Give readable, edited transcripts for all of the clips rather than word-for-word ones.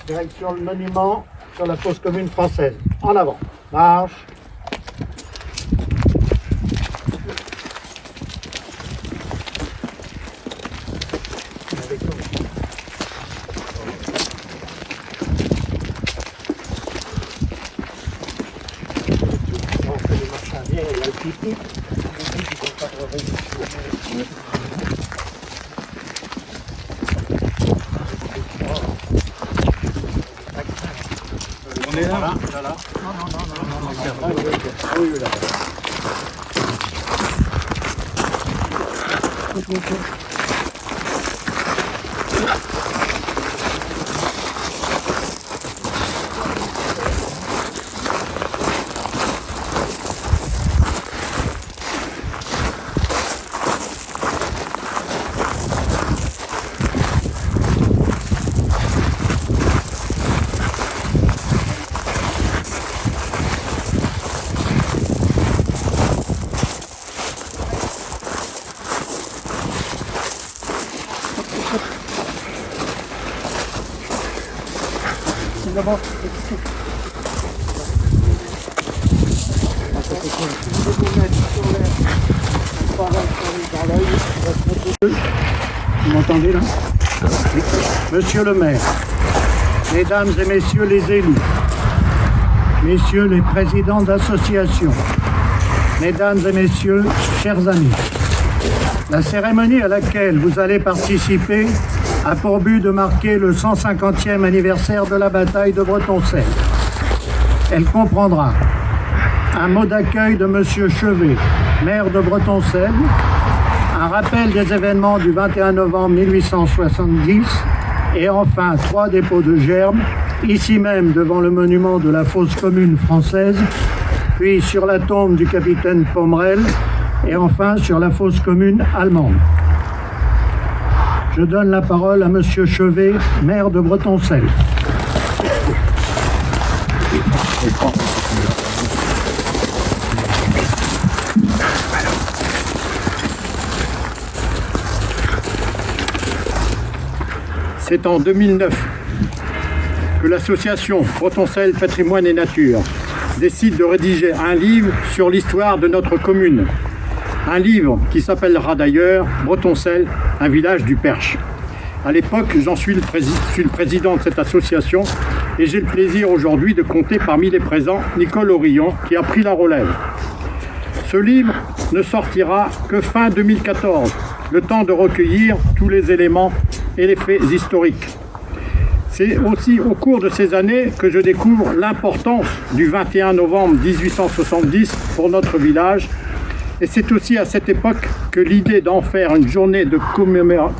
Direction le monument sur la fosse commune française. En avant. Marche. On fait les marches arrière, il y a le pipi. On est là. Voilà. Ah oui, là. D'abord, vous m'entendez là? Monsieur le maire, mesdames et messieurs les élus, messieurs les présidents d'associations, mesdames et messieurs, chers amis, la cérémonie à laquelle vous allez participer a pour but de marquer le 150e anniversaire de la bataille de Bretonçelle. Elle comprendra un mot d'accueil de M. Chevet, maire de Bretonçelle, un rappel des événements du 21 novembre 1870 et enfin 3 dépôts de germes, ici même devant le monument de la fosse commune française, puis sur la tombe du capitaine Pommerel et enfin sur la fosse commune allemande. Je donne la parole à Monsieur Chevet, maire de Bretonçelle. C'est en 2009 que l'association Bretonçelle Patrimoine et Nature décide de rédiger un livre sur l'histoire de notre commune. Un livre qui s'appellera d'ailleurs Bretonçelle, un village du Perche. À l'époque, j'en suis le président de cette association et j'ai le plaisir aujourd'hui de compter parmi les présents Nicole Aurillon qui a pris la relève. Ce livre ne sortira que fin 2014, le temps de recueillir tous les éléments et les faits historiques. C'est aussi au cours de ces années que je découvre l'importance du 21 novembre 1870 pour notre village. Et c'est aussi à cette époque que l'idée d'en faire une journée de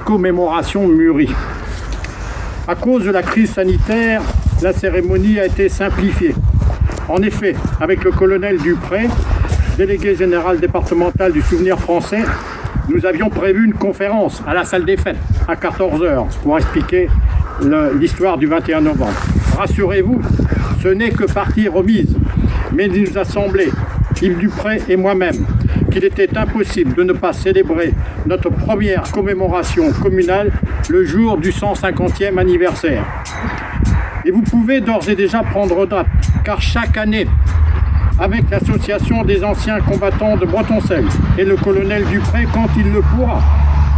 commémoration mûrit. À cause de la crise sanitaire, la cérémonie a été simplifiée. En effet, avec le colonel Dupré, délégué général départemental du Souvenir français, nous avions prévu une conférence à la salle des fêtes à 14h pour expliquer l'histoire du 21 novembre. Rassurez-vous, ce n'est que partie remise, mais il nous a semblé, Yves Dupré et moi-même, qu'il était impossible de ne pas célébrer notre première commémoration communale le jour du 150e anniversaire. Et vous pouvez d'ores et déjà prendre date, car chaque année, avec l'association des anciens combattants de Bretonçelle et le colonel Dupré, quand il le pourra,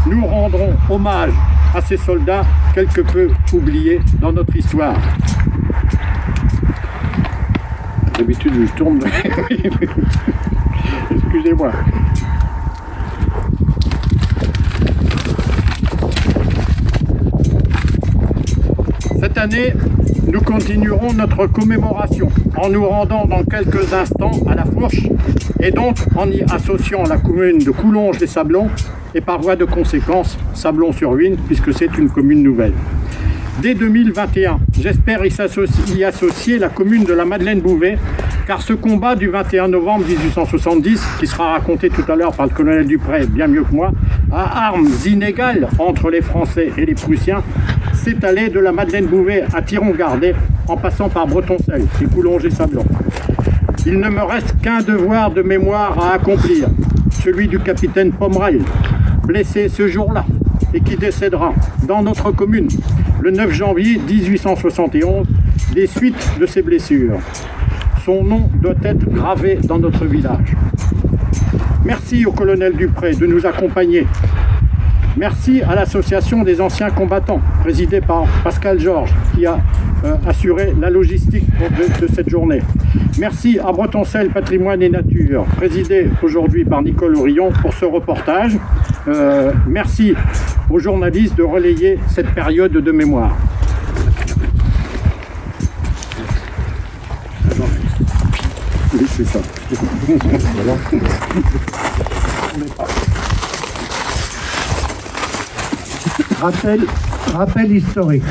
nous rendrons hommage à ces soldats quelque peu oubliés dans notre histoire. D'habitude, je tourne. Excusez-moi. Cette année, nous continuerons notre commémoration en nous rendant dans quelques instants à la Fourche et donc en y associant la commune de Coulonges-les-Sablons et par voie de conséquence Sablons-sur-Huisne puisque c'est une commune nouvelle. Dès 2021, j'espère y associer la commune de la Madeleine-Bouvet, car ce combat du 21 novembre 1870, qui sera raconté tout à l'heure par le colonel Dupré, bien mieux que moi, à armes inégales entre les Français et les Prussiens, s'étalait de la Madeleine-Bouvet à Thiron-Gardet, en passant par Bretonçelle et Coulonges-et-Sablons. Il ne me reste qu'un devoir de mémoire à accomplir, celui du capitaine Pommerel, blessé ce jour-là, et qui décédera dans notre commune le 9 janvier 1871 des suites de ses blessures. Son nom doit être gravé dans notre village. Merci au colonel Dupré de nous accompagner. Merci à l'association des anciens combattants, présidée par Pascal Georges, qui a assuré la logistique de cette journée. Merci à Bretoncelle Patrimoine et Nature, présidé aujourd'hui par Nicole Aurillon pour ce reportage. Merci aux journalistes de relayer cette période de mémoire. Oui, c'est ça. Rappel historique.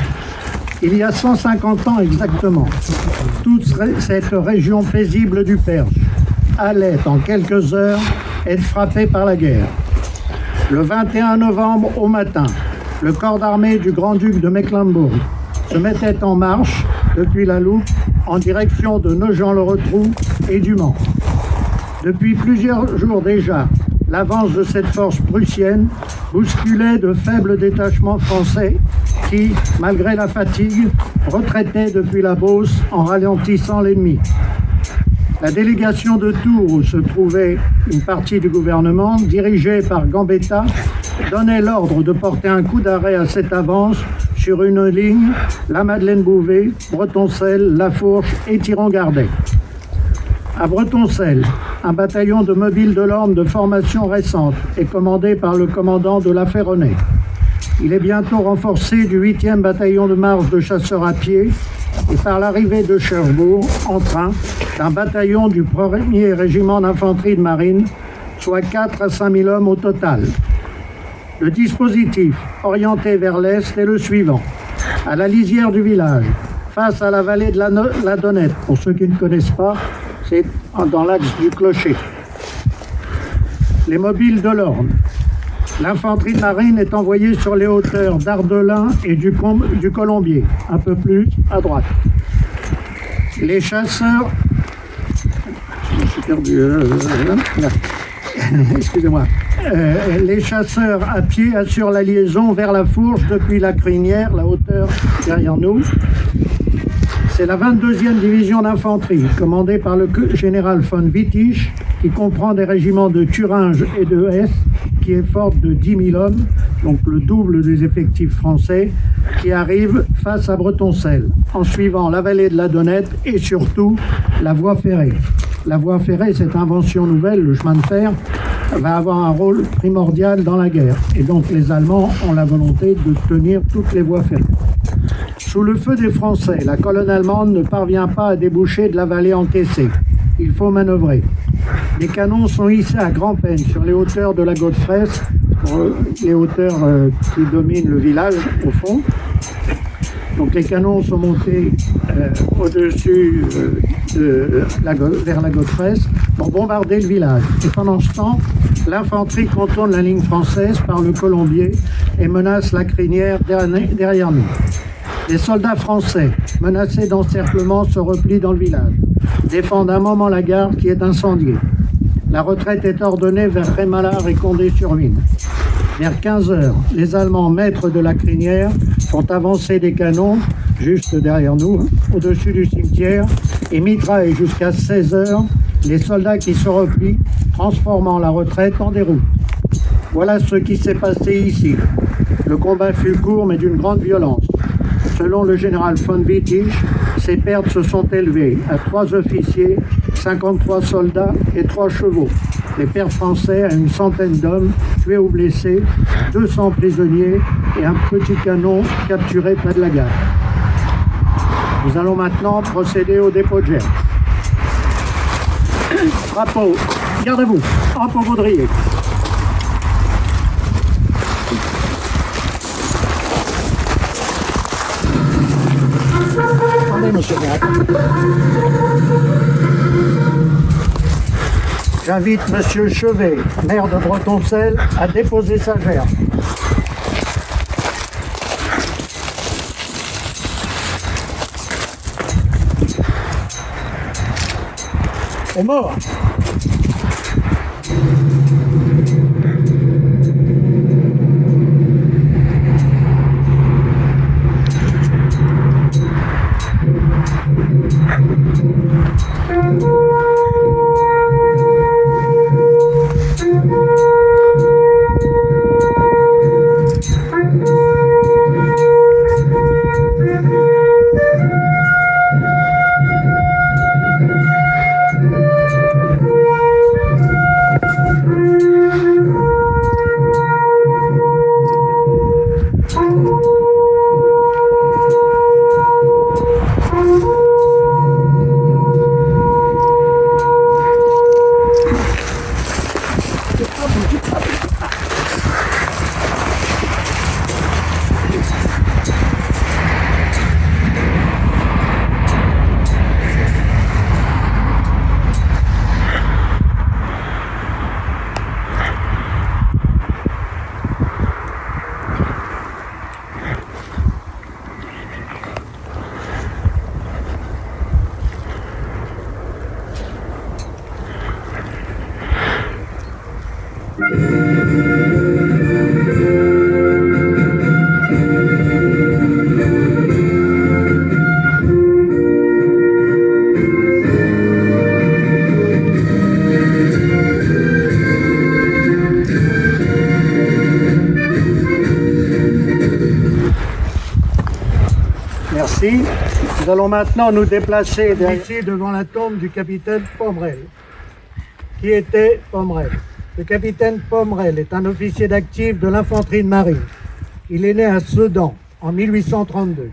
Il y a 150 ans exactement, toute cette région paisible du Perche allait en quelques heures être frappée par la guerre. Le 21 novembre au matin, le corps d'armée du grand-duc de Mecklembourg se mettait en marche depuis la Loupe en direction de Nogent-le-Rotrou et du Mans. Depuis plusieurs jours déjà, l'avance de cette force prussienne bousculait de faibles détachements français qui, malgré la fatigue, retraitaient depuis la Beauce en ralentissant l'ennemi. La délégation de Tours, où se trouvait une partie du gouvernement, dirigée par Gambetta, donnait l'ordre de porter un coup d'arrêt à cette avance sur une ligne, la Madeleine-Bouvet, Bretoncelle, La Fourche et Thiron-Gardet. À Bretoncelle, un bataillon de mobiles de l'Orne de formation récente est commandé par le commandant de la Ferronnaie. Il est bientôt renforcé du 8e bataillon de marche de chasseurs à pied et par l'arrivée de Cherbourg en train d'un bataillon du 1er régiment d'infanterie de marine, soit 4 à 5 000 hommes au total. Le dispositif orienté vers l'est est le suivant. À la lisière du village, face à la vallée de la Donnette, pour ceux qui ne connaissent pas, c'est dans l'axe du Clocher. Les mobiles de l'Orne. L'infanterie de marine est envoyée sur les hauteurs d'Ardelin et du Colombier, un peu plus à droite. Les chasseurs... J'ai perdu... Excusez-moi. Les chasseurs à pied assurent la liaison vers la Fourche depuis la Crinière, la hauteur derrière nous. C'est la 22e division d'infanterie, commandée par le général von Wittich, qui comprend des régiments de Thuringe et de Hesse, qui est forte de 10 000 hommes, donc le double des effectifs français, qui arrive face à Bretoncelle, en suivant la vallée de la Donnette et surtout la voie ferrée. La voie ferrée, cette invention nouvelle, le chemin de fer, va avoir un rôle primordial dans la guerre. Et donc les Allemands ont la volonté de tenir toutes les voies ferrées. Sous le feu des Français, la colonne allemande ne parvient pas à déboucher de la vallée encaissée. Il faut manœuvrer. Les canons sont hissés à grand-peine sur les hauteurs de la Godefresse, les hauteurs qui dominent le village au fond. Donc les canons sont montés au-dessus vers la Godefresse pour bombarder le village. Et pendant ce temps, l'infanterie contourne la ligne française par le Colombier et menace la Crinière derrière nous. Les soldats français, menacés d'encerclement, se replient dans le village, défendent un moment la gare qui est incendiée. La retraite est ordonnée vers Rémalard et Condé-sur-Huisne. Vers 15 heures, les Allemands, maîtres de la Crinière, font avancer des canons, juste derrière nous, au-dessus du cimetière, et mitraillent jusqu'à 16 heures les soldats qui se replient, transformant la retraite en déroute. Voilà ce qui s'est passé ici. Le combat fut court, mais d'une grande violence. Selon le général von Wittich, ses pertes se sont élevées à 3 officiers, 53 soldats et 3 chevaux. Les pertes français à une centaine d'hommes tués ou blessés, 200 prisonniers et un petit canon capturé près de la gare. Nous allons maintenant procéder au dépôt de gerbe. Drapeau, gardez-vous, hop au baudrier. Attendez, monsieur Maire. J'invite monsieur Chevet, maire de Bretoncelle, à déposer sa gerbe. Au mort. Merci. Nous allons maintenant nous déplacer ici devant la tombe du capitaine Pommerel. Qui était Pommerel? Le capitaine Pommerel est un officier d'actif de l'infanterie de marine. Il est né à Sedan en 1832.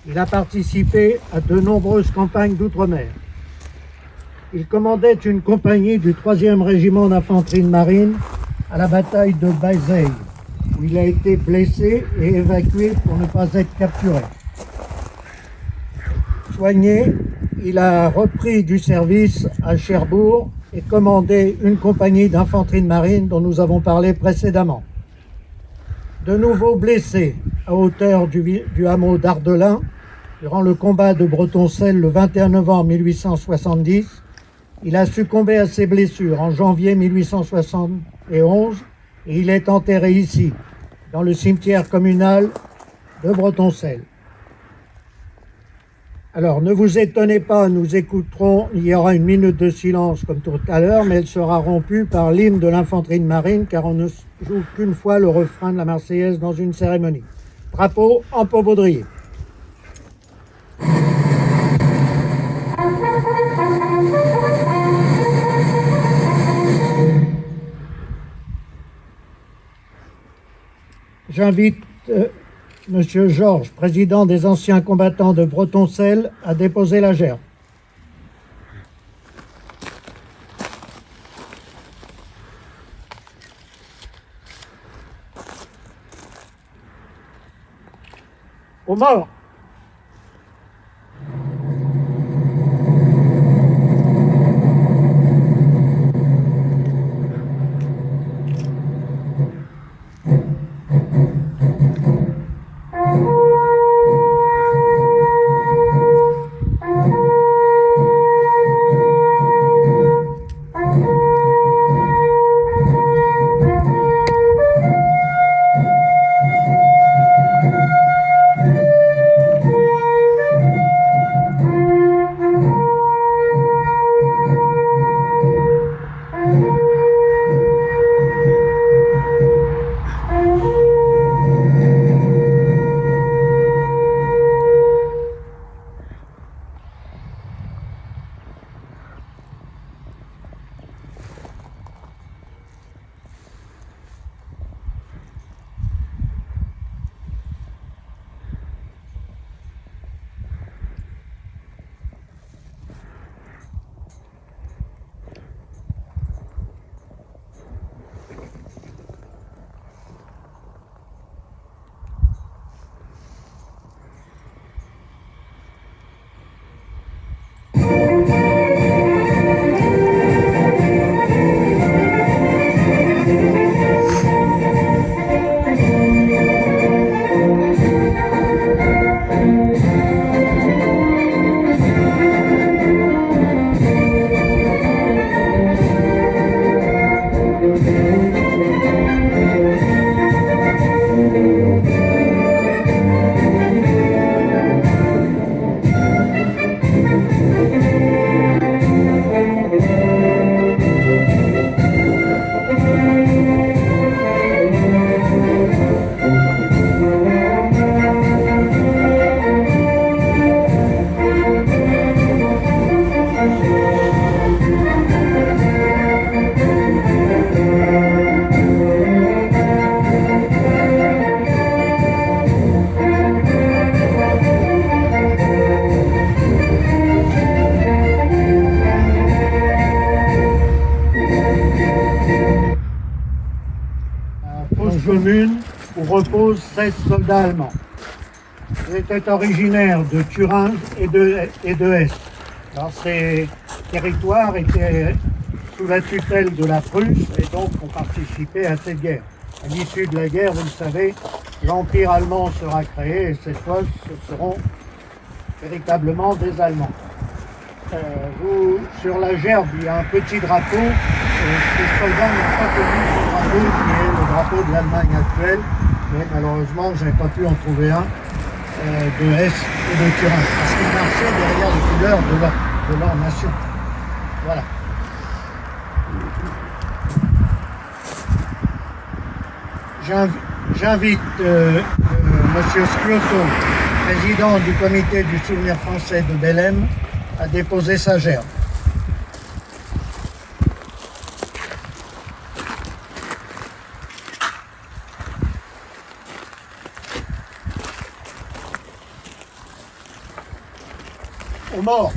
Il a participé à de nombreuses campagnes d'outre-mer. Il commandait une compagnie du 3e régiment d'infanterie de marine à la bataille de Bazeilles, où il a été blessé et évacué pour ne pas être capturé. Soigné, il a repris du service à Cherbourg et commandé une compagnie d'infanterie de marine dont nous avons parlé précédemment. De nouveau blessé à hauteur du hameau d'Ardelin, durant le combat de Bretoncelle le 21 novembre 1870, il a succombé à ses blessures en janvier 1871 et il est enterré ici, dans le cimetière communal de Bretoncelle. Alors, ne vous étonnez pas, nous écouterons, il y aura une minute de silence comme tout à l'heure, mais elle sera rompue par l'hymne de l'infanterie de marine, car on ne joue qu'une fois le refrain de la Marseillaise dans une cérémonie. Drapeau en pourbaudrier. J'invite Monsieur Georges, président des anciens combattants de Bretoncelle, à déposer la gerbe. Aux morts. reposent 16 soldats allemands. Ils étaient originaires de Thuringe et de Hesse. Alors ces territoires étaient sous la tutelle de la Prusse et donc ont participé à cette guerre. À l'issue de la guerre, vous le savez, l'Empire allemand sera créé et cette fois, ce seront véritablement des Allemands. Sur la gerbe, il y a un petit drapeau. Les soldats n'ont pas connu ce drapeau qui est le drapeau de l'Allemagne actuelle, mais malheureusement, je n'ai pas pu en trouver un de Hesse et de Thuringe, parce qu'ils marchaient derrière les couleurs de leur nation. Voilà. J'invite M. Sclotto, président du comité du souvenir français de Belém, à déposer sa gerbe. Aux morts.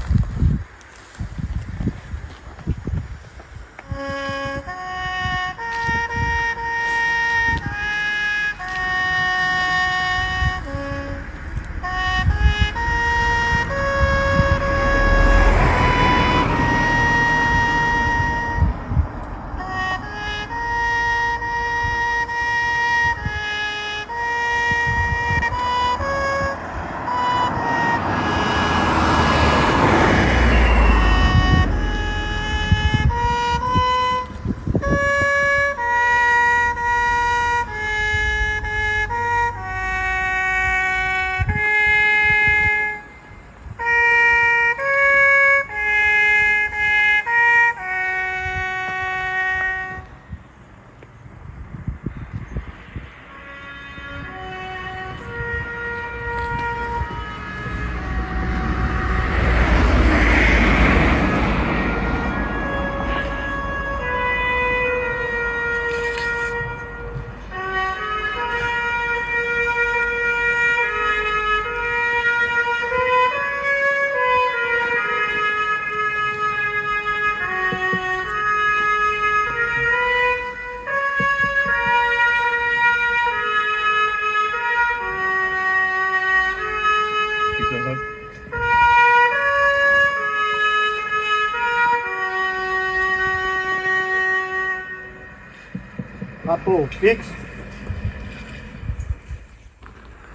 Drapeau fixe.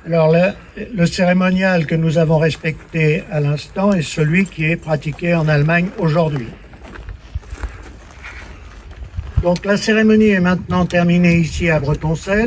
Alors le cérémonial que nous avons respecté à l'instant est celui qui est pratiqué en Allemagne aujourd'hui. Donc la cérémonie est maintenant terminée ici à Bretoncelles.